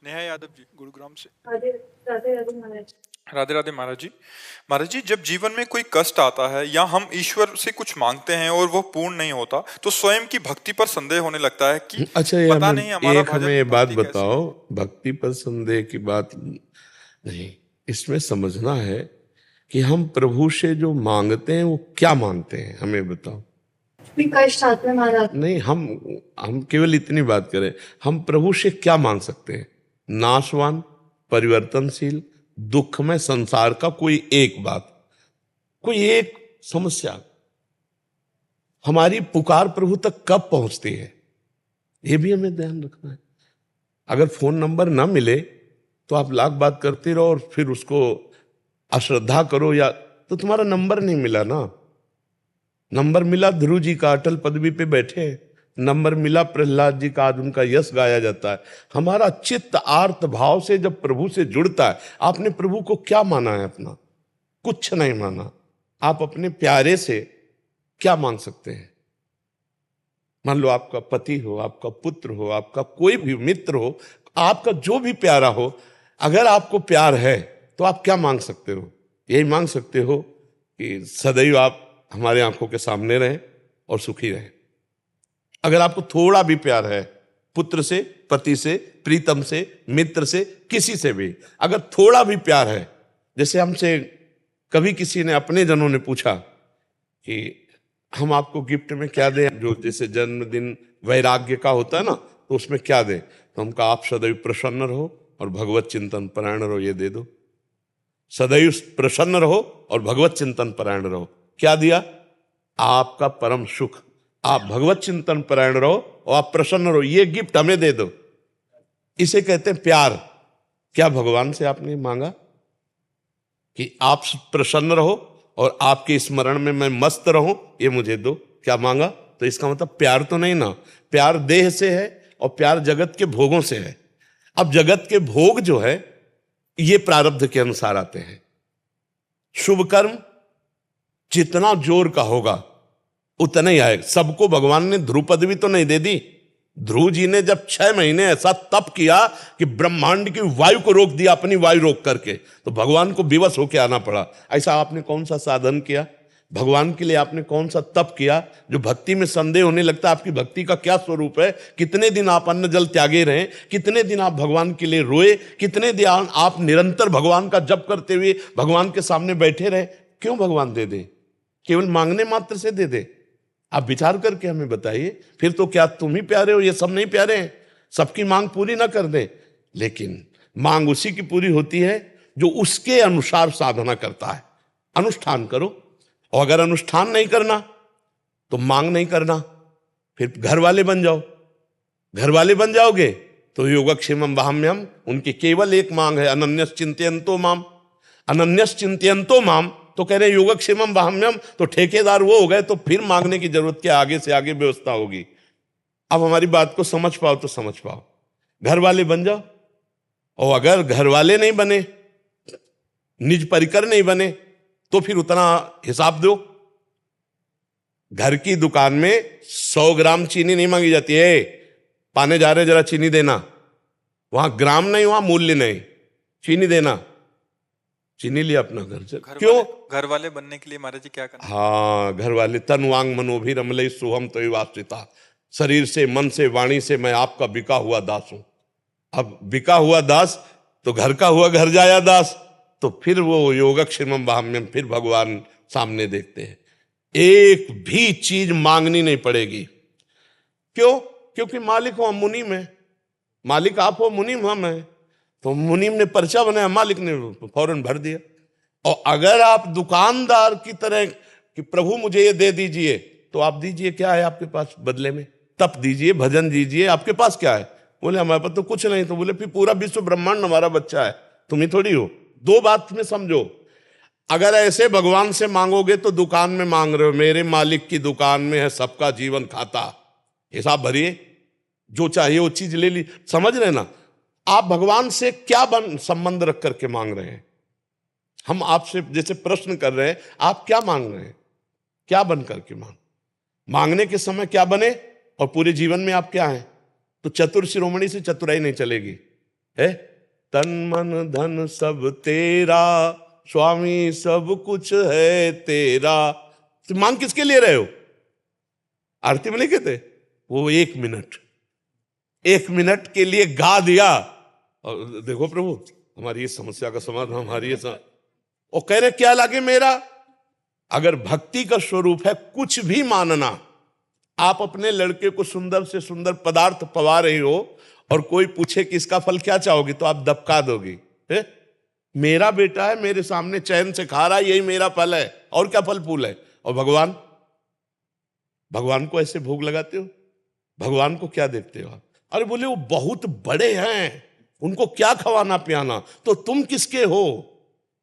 नेहा यादव जी, गुरुग्राम से। राधे राधे राधे महाराज। राधे राधे महाराज जी। महाराज जी, जब जीवन में कोई कष्ट आता है या हम ईश्वर से कुछ मांगते हैं और वो पूर्ण नहीं होता, तो स्वयं की भक्ति पर संदेह होने लगता है कि अच्छा, ये पता हमें नहीं हमारा हमें भजन ये बात भक्ति कैसी बताओ, है। भक्ति पर संदेह की बात नहीं। इसमें समझना है कि हम प्रभु से जो मांगते हैं वो क्या मांगते हैं, हमें बताओ। भी कष्ट आते हैं महाराज। नहीं, हम केवल इतनी बात करें, हम प्रभु से क्या मांग सकते हैं? नाशवान, परिवर्तनशील, दुख में संसार का कोई एक बात, कोई एक समस्या हमारी पुकार प्रभु तक कब पहुंचती है, ये भी हमें ध्यान रखना है। अगर फोन नंबर ना मिले तो आप लाख बात करते रहो और फिर उसको अश्रद्धा करो, या तो तुम्हारा नंबर नहीं मिला ना। नंबर मिला ध्रुव जी का, अटल पदवी पे बैठे हैं। नंबर मिला प्रहलाद जी का, आज उनका यश गाया जाता है। हमारा चित्त आर्त भाव से जब प्रभु से जुड़ता है, आपने प्रभु को क्या माना है अपना? कुछ नहीं माना। आप अपने प्यारे से क्या मांग सकते हैं? मान लो आपका पति हो, आपका पुत्र हो, आपका कोई भी मित्र हो, आपका जो भी प्यारा हो, अगर आपको प्यार है तो आप क्या मांग सकते हो? यही मांग सकते हो कि सदैव आप हमारे आंखों के सामने रहें और सुखी रहें। अगर आपको थोड़ा भी प्यार है, पुत्र से, पति से, प्रीतम से, मित्र से, किसी से भी अगर थोड़ा भी प्यार है, जैसे हमसे कभी किसी ने, अपने जनों ने पूछा कि हम आपको गिफ्ट में क्या दें, जो जैसे जन्मदिन वैराग्य का होता है ना, तो उसमें क्या दें? तो हम कहा आप सदैव प्रसन्न रहो और भगवत चिंतन परायण रहो, ये दे दो। सदैव प्रसन्न रहो और भगवत चिंतन परायण रहो। क्या दिया? आपका परम सुख। आप भगवत चिंतन परायण रहो और आप प्रसन्न रहो, ये गिफ्ट हमें दे दो। इसे कहते हैं प्यार। क्या भगवान से आपने मांगा कि आप प्रसन्न रहो और आपके स्मरण में मैं मस्त रहूं, ये मुझे दो? क्या मांगा? तो इसका मतलब प्यार तो नहीं ना। प्यार देह से है और प्यार जगत के भोगों से है। अब जगत के भोग जो है ये प्रारब्ध के अनुसार आते हैं। शुभ कर्म जितना जोर का होगा उतना ही आएगा। सबको भगवान ने ध्रुव पदवी तो नहीं दे दी। ध्रुव जी ने जब 6 महीने ऐसा तप किया कि ब्रह्मांड की वायु को रोक दिया, अपनी वायु रोक करके, तो भगवान को विवश होकर आना पड़ा। ऐसा आपने कौन सा साधन किया भगवान के लिए? आपने कौन सा तप किया? जो भक्ति में संदेह होने लगता है आपकी भक्ति का क्या स्वरूप है। कितने दिन आप अन्न जल त्यागे रहे, कितने दिन आप भगवान के लिए रोए, कितने दिन आप निरंतर भगवान का जप करते हुए भगवान के सामने बैठे रहे। क्यों भगवान दे दे? केवल मांगने मात्र से दे दे? आप विचार करके हमें बताइए। फिर तो क्या तुम ही प्यारे हो, ये सब नहीं प्यारे हैं? सबकी मांग पूरी ना कर दे, लेकिन मांग उसी की पूरी होती है जो उसके अनुसार साधना करता है। अनुष्ठान करो, और अगर अनुष्ठान नहीं करना तो मांग नहीं करना, फिर घर वाले बन जाओ। घर वाले बन जाओगे तो योगक्षेमम वहाम्यम, उनकी केवल एक मांग है, अनन्यस चिंतयन्तो माम। अनन्यस चिंतयन्तो माम तो कह रहे योगक्षेमम वहाम्यम, तो ठेकेदार वो हो गए, तो फिर मांगने की जरूरत क्या? आगे से आगे व्यवस्था होगी। अब हमारी बात को समझ पाओ तो समझ पाओ। घर वाले बन जाओ, और अगर घर वाले नहीं बने, निज परिकर नहीं बने, तो फिर उतना हिसाब दो। घर की दुकान में 100 ग्राम चीनी नहीं मांगी जाती है। पाने जा रहे जरा चीनी देना, वहां ग्राम नहीं, वहां मूल्य नहीं, चीनी देना। चीनी लिया अपना घर से। क्यों? घर वाले बनने के लिए महाराज जी क्या करना? हाँ, घर वाले। तन वांग मनोभी रमलई सोहम तो वास्तिता। शरीर से, मन से, वाणी से मैं आपका बिका हुआ दास हूं। अब बिका हुआ दास तो घर का हुआ घर जाया दास, तो फिर वो योगक्षेमम वहाम्यम, फिर भगवान सामने देखते हैं। एक भी चीज मांगनी नहीं पड़ेगी। क्यों? क्योंकि मालिक हो हम, मुनीम है। मालिक आप हो, मुनीम हम है। तो मुनीम ने पर्चा बनाया, मालिक ने फौरन भर दिया। और अगर आप दुकानदार की तरह कि प्रभु मुझे ये दे दीजिए, तो आप दीजिए। क्या है आपके पास बदले में? तप दीजिए, भजन दीजिए, आपके पास क्या है? बोले हमारे पास तो कुछ नहीं। तो बोले फिर पूरा विश्व ब्रह्मांड हमारा बच्चा है, तुम ही थोड़ी हो। दो बात में समझो, अगर ऐसे भगवान से मांगोगे तो दुकान में मांग रहे हो। मेरे मालिक की दुकान में है सबका जीवन खाता, हिसाब भरिए, जो चाहिए वो चीज ले ली। समझ रहे ना? आप भगवान से क्या संबंध रख करके मांग रहे हैं? हम आपसे जैसे प्रश्न कर रहे हैं, आप क्या मांग रहे हैं? क्या बन करके मांगने के समय क्या बने, और पूरे जीवन में आप क्या हैं? तो चतुर शिरोमणि से चतुराई नहीं चलेगी। है, तन मन धन सब तेरा, स्वामी सब कुछ है तेरा। तो मांग किसके लिए रहे हो? आरती में नहीं कहते वो 1 मिनट के लिए गा दिया और देखो प्रभु हमारी इस समस्या का समाधान, हमारी और कह रहे क्या लागे मेरा। अगर भक्ति का स्वरूप है कुछ भी मानना, आप अपने लड़के को सुंदर से सुंदर पदार्थ पवा रही हो और कोई पूछे कि इसका फल क्या चाहोगी तो आप दबका दोगी, है? मेरा बेटा है, मेरे सामने चैन से खा रहा है, यही मेरा फल है, और क्या फल फूल है। और भगवान को ऐसे भोग लगाते हो, भगवान को क्या देखते हो आप? अरे बोले वो बहुत बड़े हैं, उनको क्या खवाना पियाना, तो तुम किसके हो?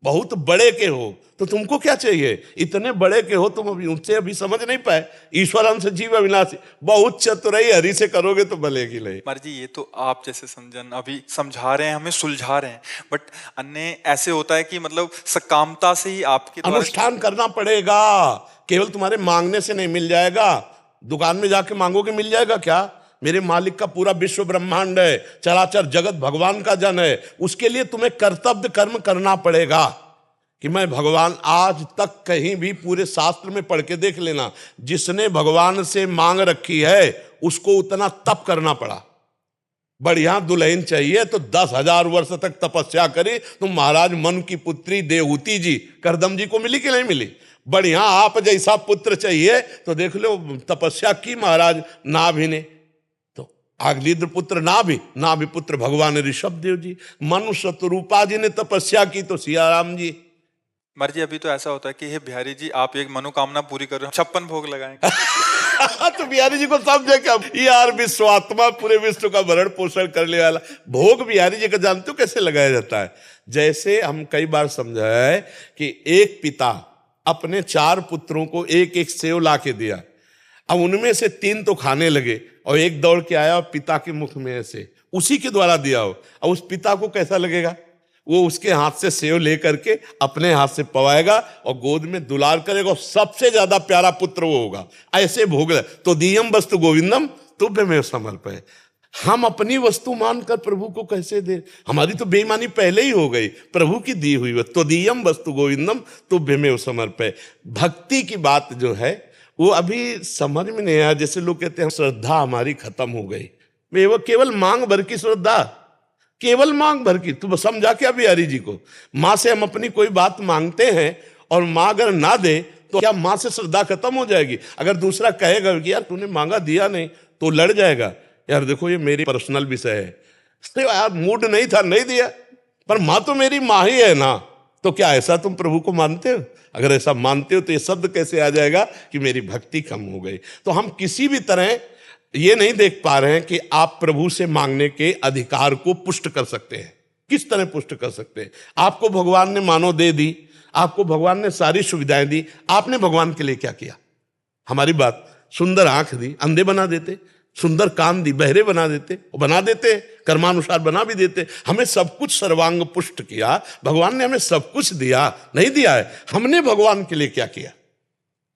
बहुत बड़े के हो तो तुमको क्या चाहिए? इतने बड़े के हो तुम, उनसे अभी समझ नहीं पाए। ईश्वरन से जीव अविनाशी, बहुत चतुराई हरि से करोगे तो भलेगी ले। महाराज जी ये तो आप जैसे समझन अभी समझा रहे हैं, हमें सुलझा रहे हैं, बट अन्य ऐसे होता है कि मतलब सकामता से ही आपके अनुष्ठान करना पड़ेगा। केवल तुम्हारे मांगने से नहीं मिल जाएगा। दुकान में जाके मांगोगे मिल जाएगा क्या? मेरे मालिक का पूरा विश्व ब्रह्मांड है, चराचर जगत भगवान का जन है, उसके लिए तुम्हें कर्तव्य कर्म करना पड़ेगा। कि मैं भगवान, आज तक कहीं भी पूरे शास्त्र में पढ़ के देख लेना, जिसने भगवान से मांग रखी है उसको उतना तप करना पड़ा। बढ़िया दुल्हन चाहिए तो 10,000 वर्ष तक तपस्या करी। तुम महाराज मन की पुत्री देवहूति जी करदम जी को मिली कि नहीं मिली? बढ़िया आप जैसा पुत्र चाहिए तो देख लो तपस्या की महाराज नाभि ने, तो आगलीद्र पुत्र नाभि पुत्र भगवान ऋषभ देव जी, मनुष्य रूपा जी ने तपस्या की तो सियाराम जी। महाराज जी अभी तो ऐसा होता है कि हे बिहारी जी आप एक मनोकामना पूरी कर रहे हो, 56 भोग लगाएंगे। तो बिहारी जी को समझे क्या यार, विश्वात्मा पूरे विश्व का भरण पोषण करने वाला भोग बिहारी जी का जानते हो कैसे लगाया जाता है? जैसे हम कई बार समझा है कि एक पिता अपने 4 पुत्रों को एक एक सेव ला के दिया। अब उनमें से 3 तो खाने लगे और एक दौड़ के आया और पिता के मुख में ऐसे उसी के द्वारा दिया हो। अब उस पिता को कैसा लगेगा? वो उसके हाथ से सेव लेकर के अपने हाथ से पवाएगा और गोद में दुलार करेगा, और सबसे ज्यादा प्यारा पुत्र वो होगा। ऐसे भोग तो दीयम वस्तु गोविंदम तुभ्यमेव समर्पय। हम अपनी वस्तु मानकर प्रभु को कैसे दे? हमारी तो बेईमानी पहले ही हो गई। प्रभु की दी हुई तो दीयम वस्तु गोविंदम तुभ्यमेव समर्पय। भक्ति की बात जो है वो अभी समझ में नहीं आया। जैसे लोग कहते हैं श्रद्धा हमारी खत्म हो गई, वो केवल मांग भर की श्रद्धा, केवल मांग भर की। तू समझा क्या बिहारी जी को? माँ से हम अपनी कोई बात मांगते हैं और माँ अगर ना दे तो क्या माँ से श्रद्धा खत्म हो जाएगी? अगर दूसरा कहेगा कि यार तूने मांगा दिया नहीं, तो लड़ जाएगा, यार देखो ये मेरी पर्सनल विषय है, तो यार मूड नहीं था नहीं दिया, पर माँ तो मेरी माँ ही है ना। तो क्या ऐसा तुम प्रभु को मानते हो? अगर ऐसा मानते हो तो ये शब्द कैसे आ जाएगा कि मेरी भक्ति कम हो गई? तो हम किसी भी तरह ये नहीं देख पा रहे हैं कि आप प्रभु से मांगने के अधिकार को पुष्ट कर सकते हैं। किस तरह पुष्ट कर सकते हैं? आपको भगवान ने मानो दे दी, आपको भगवान ने सारी सुविधाएं दी, आपने भगवान के लिए क्या किया? हमारी बात, सुंदर आंख दी, अंधे बना देते, सुंदर कान दी, बहरे बना देते, बना देते, कर्मानुसार बना भी देते। हमें सब कुछ सर्वांग पुष्ट किया, भगवान ने हमें सब कुछ दिया, नहीं दिया है? हमने भगवान के लिए क्या किया?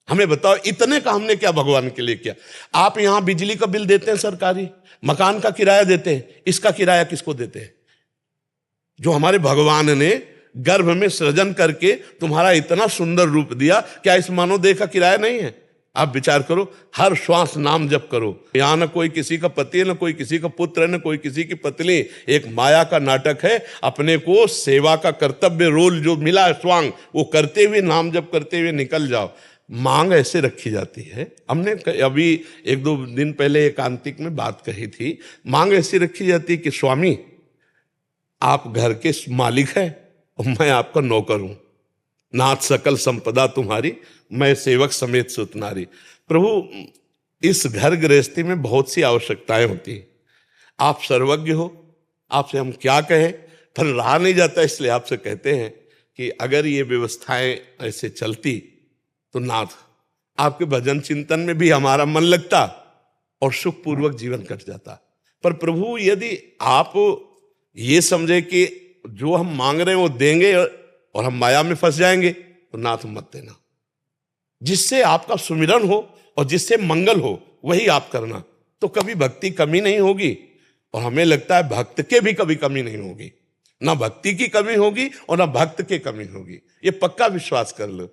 हमें बताओ, इतने का हमने क्या भगवान के लिए किया? आप यहां बिजली का बिल देते हैं सरकारी, मकान का किराया देते हैं, इसका किराया किसको देते हैं? जो हमारे भगवान ने गर्भ में सृजन करके तुम्हारा इतना सुंदर रूप दिया, क्या इस मानव देह का किराया नहीं है? आप विचार करो, हर श्वास नाम जप करो। यहां न कोई किसी का पति है, न कोई किसी का पुत्र है, न कोई किसी की पत्नी। एक माया का नाटक है। अपने को सेवा का कर्तव्य रोल जो मिला है स्वांग, वो करते हुए नाम जप करते हुए निकल जाओ। मांग ऐसे रखी जाती है। हमने अभी 1-2 दिन पहले एकांतिक में बात कही थी। मांग ऐसी रखी जाती है कि स्वामी आप घर के मालिक हैं और मैं आपका नौकर हूं, नाथ सकल संपदा तुम्हारी, मैं सेवक समेत सुत नारी। प्रभु इस घर गृहस्थी में बहुत सी आवश्यकताएं होती हैं, आप सर्वज्ञ हो, आपसे हम क्या कहें, पर रहा नहीं जाता, इसलिए आपसे कहते हैं कि अगर ये व्यवस्थाएं ऐसे चलती तो नाथ आपके भजन चिंतन में भी हमारा मन लगता और सुखपूर्वक जीवन कट जाता। पर प्रभु यदि आप ये समझे कि जो हम मांग रहे हैं वो देंगे और हम माया में फंस जाएंगे, तो नाथ मत देना। जिससे आपका सुमिरन हो और जिससे मंगल हो वही आप करना, तो कभी भक्ति कमी नहीं होगी और हमें लगता है भक्त के भी कभी कमी नहीं होगी, ना भक्ति की कमी होगी और ना भक्त की कमी होगी, ये पक्का विश्वास कर लो।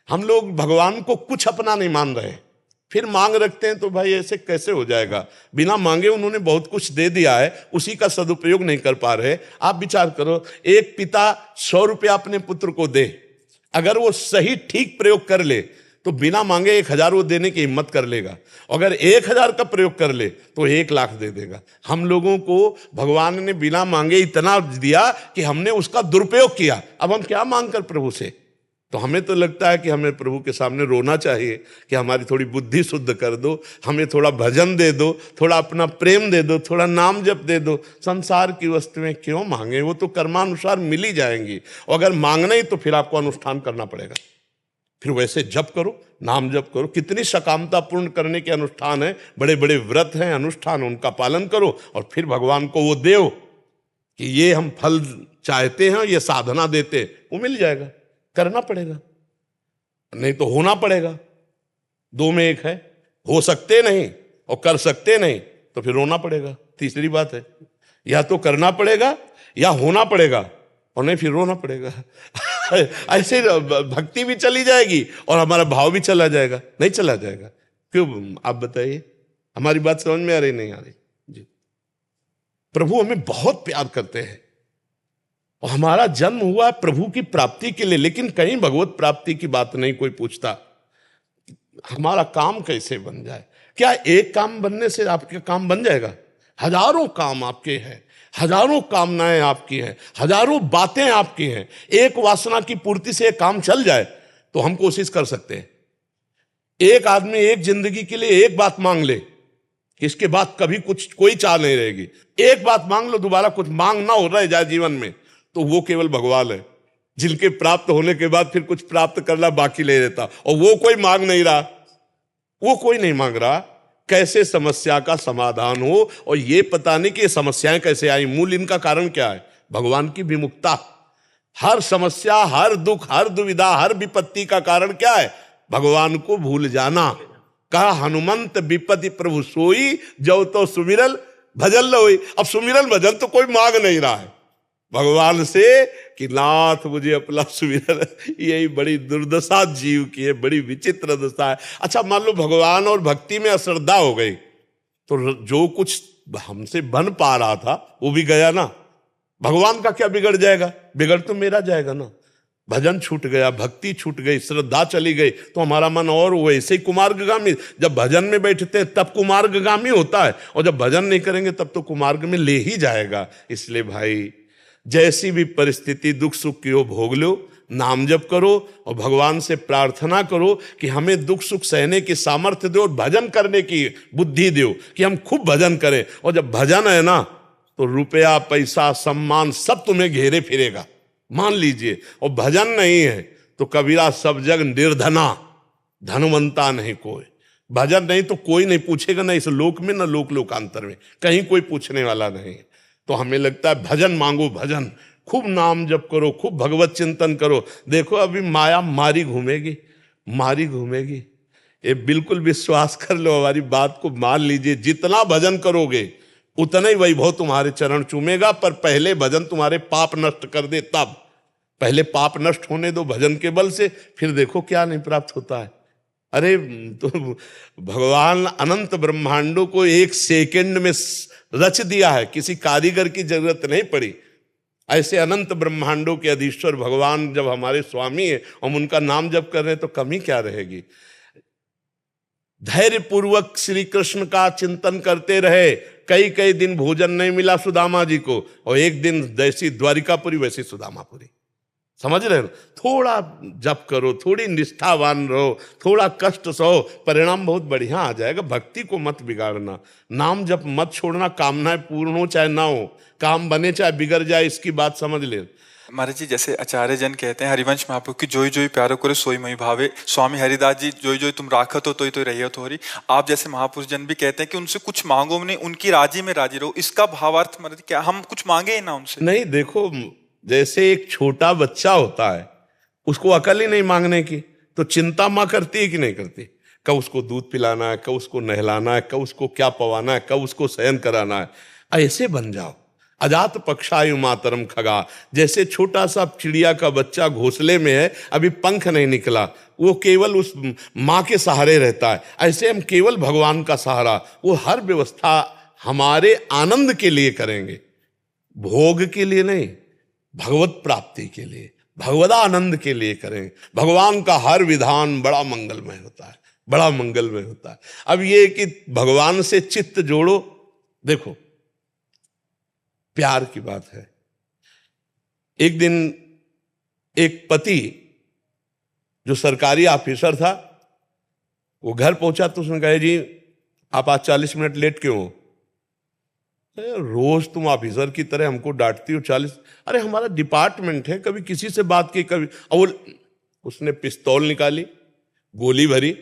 हम लोग भगवान को कुछ अपना नहीं मान रहे, फिर मांग रखते हैं, तो भाई ऐसे कैसे हो जाएगा। बिना मांगे उन्होंने बहुत कुछ दे दिया है, उसी का सदुपयोग नहीं कर पा रहे। आप विचार करो, एक पिता 100 रुपया अपने पुत्र को दे, अगर वो सही ठीक प्रयोग कर ले तो बिना मांगे 1000 वो देने की हिम्मत कर लेगा। अगर 1000 का प्रयोग कर ले तो 1,00,000 दे देगा। हम लोगों को भगवान ने बिना मांगे इतना दिया कि हमने उसका दुरुपयोग किया। अब हम क्या मांग कर प्रभु से? तो हमें तो लगता है कि हमें प्रभु के सामने रोना चाहिए कि हमारी थोड़ी बुद्धि शुद्ध कर दो, हमें थोड़ा भजन दे दो, थोड़ा अपना प्रेम दे दो, थोड़ा नाम जप दे दो। संसार की वस्तुएं क्यों मांगे, वो तो कर्मानुसार मिल ही जाएंगी। और अगर मांगना ही तो फिर आपको अनुष्ठान करना पड़ेगा, फिर वैसे जप करो, नाम जप करो। कितनी सकामता पूर्ण करने के अनुष्ठान है, बड़े बड़े व्रत हैं, अनुष्ठान, उनका पालन करो और फिर भगवान को वो दो कि ये हम फल चाहते हैं, ये साधना देते, वो मिल जाएगा। करना पड़ेगा, नहीं तो होना पड़ेगा। 2 में 1 है, हो सकते नहीं और कर सकते नहीं, तो फिर रोना पड़ेगा। तीसरी बात है, या तो करना पड़ेगा या होना पड़ेगा, और नहीं फिर रोना पड़ेगा। ऐसे भक्ति भी चली जाएगी और हमारा भाव भी चला जाएगा। नहीं चला जाएगा, क्यों? आप बताइए, हमारी बात समझ में आ रही नहीं आ रही? जी, प्रभु हमें बहुत प्यार करते हैं और हमारा जन्म हुआ है प्रभु की प्राप्ति के लिए, लेकिन कहीं भगवत प्राप्ति की बात नहीं कोई पूछता। हमारा काम कैसे बन जाए? क्या एक काम बनने से आपके काम बन जाएगा? हजारों काम आपके हैं, हजारों कामनाएं आपकी हैं, हजारों बातें आपकी हैं। एक वासना की पूर्ति से एक काम चल जाए तो हम कोशिश कर सकते हैं। एक आदमी एक जिंदगी के लिए एक बात मांग ले, इसके बाद कभी कुछ कोई चाह नहीं रहेगी। एक बात मांग लो, दोबारा कुछ मांग ना हो रहा है जाए जीवन में, तो वो केवल भगवान है, जिनके प्राप्त होने के बाद फिर कुछ प्राप्त करना बाकी ले रहता, और वो कोई मांग नहीं रहा, वो कोई नहीं मांग रहा। कैसे समस्या का समाधान हो, और ये पता नहीं कि ये समस्याएं कैसे आई, मूल इनका कारण क्या है? भगवान की विमुखता। हर समस्या, हर दुख, हर दुविधा, हर विपत्ति का कारण क्या है? भगवान को भूल जाना। कहा हनुमंत विपत्ति प्रभु सोई, जो तो सुमिरल भजन लोई। अब सुमिरल भजन तो कोई मांग नहीं रहा है भगवान से कि नाथ मुझे अपना सुमिरन। यही बड़ी दुर्दशा जीव की है, बड़ी विचित्र दशा है। अच्छा, मान लो भगवान और भक्ति में अश्रद्धा हो गई, तो जो कुछ हमसे बन पा रहा था वो भी गया ना। भगवान का क्या बिगड़ जाएगा? बिगड़ तो मेरा जाएगा ना। भजन छूट गया, भक्ति छूट गई, श्रद्धा चली गई, तो हमारा मन और वैसे ही कुमार्गगामी। जब भजन में बैठते हैं तब कुमार्गगामी होता है, और जब भजन नहीं करेंगे तब तो कुमार्ग में ले ही जाएगा। इसलिए भाई, जैसी भी परिस्थिति दुख सुख की हो भोग लो, नाम जप करो और भगवान से प्रार्थना करो कि हमें दुख सुख सहने की सामर्थ्य दो और भजन करने की बुद्धि दो कि हम खूब भजन करें। और जब भजन है ना, तो रुपया पैसा सम्मान सब तुम्हें घेरे फिरेगा, मान लीजिए। और भजन नहीं है तो कबीरा सब जग निर्धना, धनवंता नहीं कोई। भजन नहीं तो कोई नहीं पूछेगा, ना इस लोक में ना लोक लोकांतर में, कहीं कोई पूछने वाला नहीं। तो हमें लगता है भजन मांगो, भजन खूब नाम जप करो, खूब भगवत चिंतन करो। देखो अभी माया मारी घूमेगी, मारी घूमेगी। ये बिल्कुल विश्वास कर लो, हमारी बात को मान लीजिए। जितना भजन करोगे उतना ही वैभव तुम्हारे चरण चूमेगा, पर पहले भजन तुम्हारे पाप नष्ट कर दे तब। पहले पाप नष्ट होने दो भजन के बल से, फिर देखो क्या नहीं प्राप्त होता है। अरे तो भगवान अनंत ब्रह्मांडों को 1 सेकंड में रच दिया है, किसी कारीगर की जरूरत नहीं पड़ी। ऐसे अनंत ब्रह्मांडों के अधीश्वर भगवान जब हमारे स्वामी है, हम उनका नाम जप कर रहे हैं, तो कमी क्या रहेगी? धैर्य पूर्वक श्री कृष्ण का चिंतन करते रहे। कई कई दिन भोजन नहीं मिला सुदामा जी को, और एक दिन जैसी द्वारिकापुरी वैसी सुदामापुरी। समझ रहे हो? थोड़ा जप करो, थोड़ी निष्ठावान रहो, थोड़ा कष्ट सहो, परिणाम बहुत बढ़िया आ जाएगा। भक्ति को मत बिगाड़ना, नाम जप मत छोड़ना। कामनाएं पूर्ण हो चाहे ना हो, काम बने चाहे बिगड़ जाए, इसकी बात समझ ले। महाराज जी, जैसे आचार्य जन कहते हैं हरिवंश महाप्रभु की, जोई जोई प्यारो करे सोई मई भावे। स्वामी हरिदास जी, जोई जोई तुम राखत हो तो रही तो हरी। आप जैसे महापुरुष जन भी कहते हैं कि उनसे कुछ मांगो नहीं, उनकी राजी में राजी रहो। इसका भावार्थ महाराज क्या हम कुछ मांगे ही ना उनसे? नहीं, देखो जैसे एक छोटा बच्चा होता है, उसको अकल ही नहीं मांगने की, तो चिंता माँ करती है कि नहीं करती? कब उसको दूध पिलाना है, कब उसको नहलाना है, कब उसको क्या पवाना है, कब उसको शयन कराना है। ऐसे बन जाओ। अजात पक्षायु मातरम खगा, जैसे छोटा सा चिड़िया का बच्चा घोंसले में है, अभी पंख नहीं निकला, वो केवल उस माँ के सहारे रहता है, ऐसे हम केवल भगवान का सहारा, वो हर व्यवस्था हमारे आनंद के लिए करेंगे, भोग के लिए नहीं, भगवत प्राप्ति के लिए, भगवदा आनंद के लिए करें। भगवान का हर विधान बड़ा मंगलमय होता है, बड़ा मंगलमय होता है। अब ये कि भगवान से चित्त जोड़ो, देखो प्यार की बात है। एक दिन एक पति जो सरकारी ऑफिसर था, वो घर पहुंचा तो उसने कहा, जी आप आज 40 मिनट लेट क्यों हो? रोज तुम ऑफिसर की तरह हमको डांटती हो 40। अरे हमारा डिपार्टमेंट है, कभी किसी से बात की, कभी। और उसने पिस्तौल निकाली, गोली भरी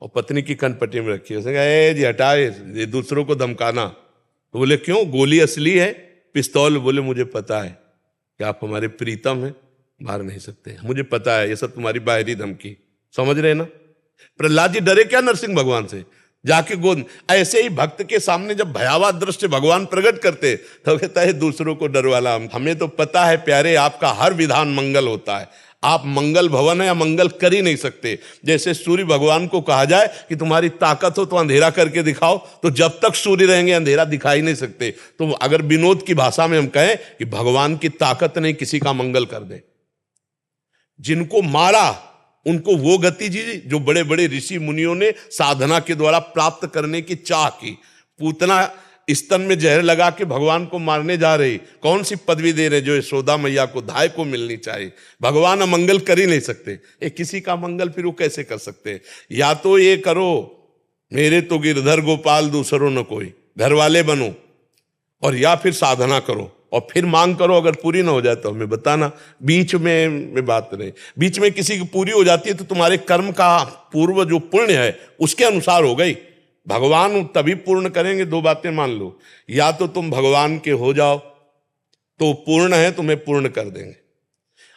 और पत्नी की कनपट्टी में रखी। उसने कहा, ए जी हटाए, ये दूसरों को धमकाना। तो बोले क्यों, गोली असली है, पिस्तौल? बोले मुझे पता है कि आप हमारे प्रीतम हैं, मार नहीं सकते, मुझे पता है, ये सब तुम्हारी बाहरी धमकी। समझ रहे ना? प्रहलाद जी डरे क्या नरसिंह भगवान से? जाके गोद, ऐसे ही भक्त के सामने जब भयावह दृश्य भगवान प्रकट करते तो कहता है दूसरों को डर वाला। हमें तो पता है प्यारे, आपका हर विधान मंगल होता है, आप मंगल भवन है या मंगल कर ही नहीं सकते। जैसे सूर्य भगवान को कहा जाए कि तुम्हारी ताकत हो तो अंधेरा करके दिखाओ, तो जब तक सूर्य रहेंगे अंधेरा दिखाई नहीं सकते। तो अगर विनोद की भाषा में हम कहें कि भगवान की ताकत नहीं किसी का मंगल कर दे। जिनको मारा उनको वो गति जी जो बड़े बड़े ऋषि मुनियों ने साधना के द्वारा प्राप्त करने की चाह की। पूतना स्तन में जहर लगा के भगवान को मारने जा रही, कौन सी पदवी दे रहे जो यशोदा मैया को धाय को मिलनी चाहिए। भगवान अमंगल कर ही नहीं सकते, ये किसी का मंगल फिर वो कैसे कर सकते? या तो ये करो, मेरे तो गिरधर गोपाल दूसरों न कोई, घर वाले बनो, और या फिर साधना करो और फिर मांग करो। अगर पूरी ना हो जाए तो हमें बताना, बीच में बात नहीं। बीच में किसी की पूरी हो जाती है तो तुम्हारे कर्म का पूर्व जो पुण्य है उसके अनुसार हो गई। भगवान तभी पूर्ण करेंगे। दो बातें मान लो, या तो तुम भगवान के हो जाओ तो पूर्ण है, तुम्हें पूर्ण कर देंगे,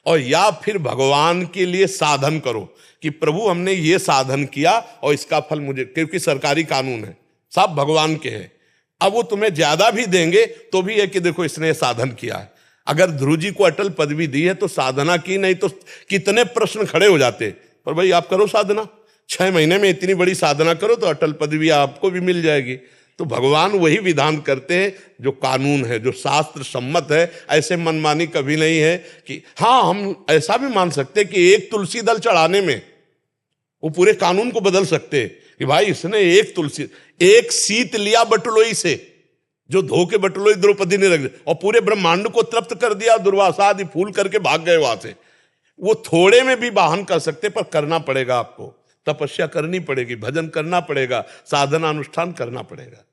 और या फिर भगवान के लिए साधन करो कि प्रभु हमने ये साधन किया और इसका फल मुझे, क्योंकि सरकारी कानून है, सब भगवान के हैं। अब वो तुम्हें ज्यादा भी देंगे तो भी है कि देखो इसने साधन किया है। अगर ध्रुव जी को अटल पदवी दी है तो साधना की, नहीं तो कितने प्रश्न खड़े हो जाते। पर भाई आप करो साधना, 6 महीने में इतनी बड़ी साधना करो तो अटल पदवी आपको भी मिल जाएगी। तो भगवान वही विधान करते हैं जो कानून है, जो शास्त्र सम्मत है। ऐसे मनमानी कभी नहीं है कि हाँ, हम ऐसा भी मान सकते कि एक तुलसी दल चढ़ाने में वो पूरे कानून को बदल सकते कि भाई इसने एक सीत लिया बटुलोई से, जो धो के बटुलोई द्रौपदी ने रख दिया और पूरे ब्रह्मांड को तृप्त कर दिया, दुर्वासा आदि फूल करके भाग गए वहां से। वो थोड़े में भी वाहन कर सकते, पर करना पड़ेगा आपको, तपस्या करनी पड़ेगी, भजन करना पड़ेगा, साधना अनुष्ठान करना पड़ेगा।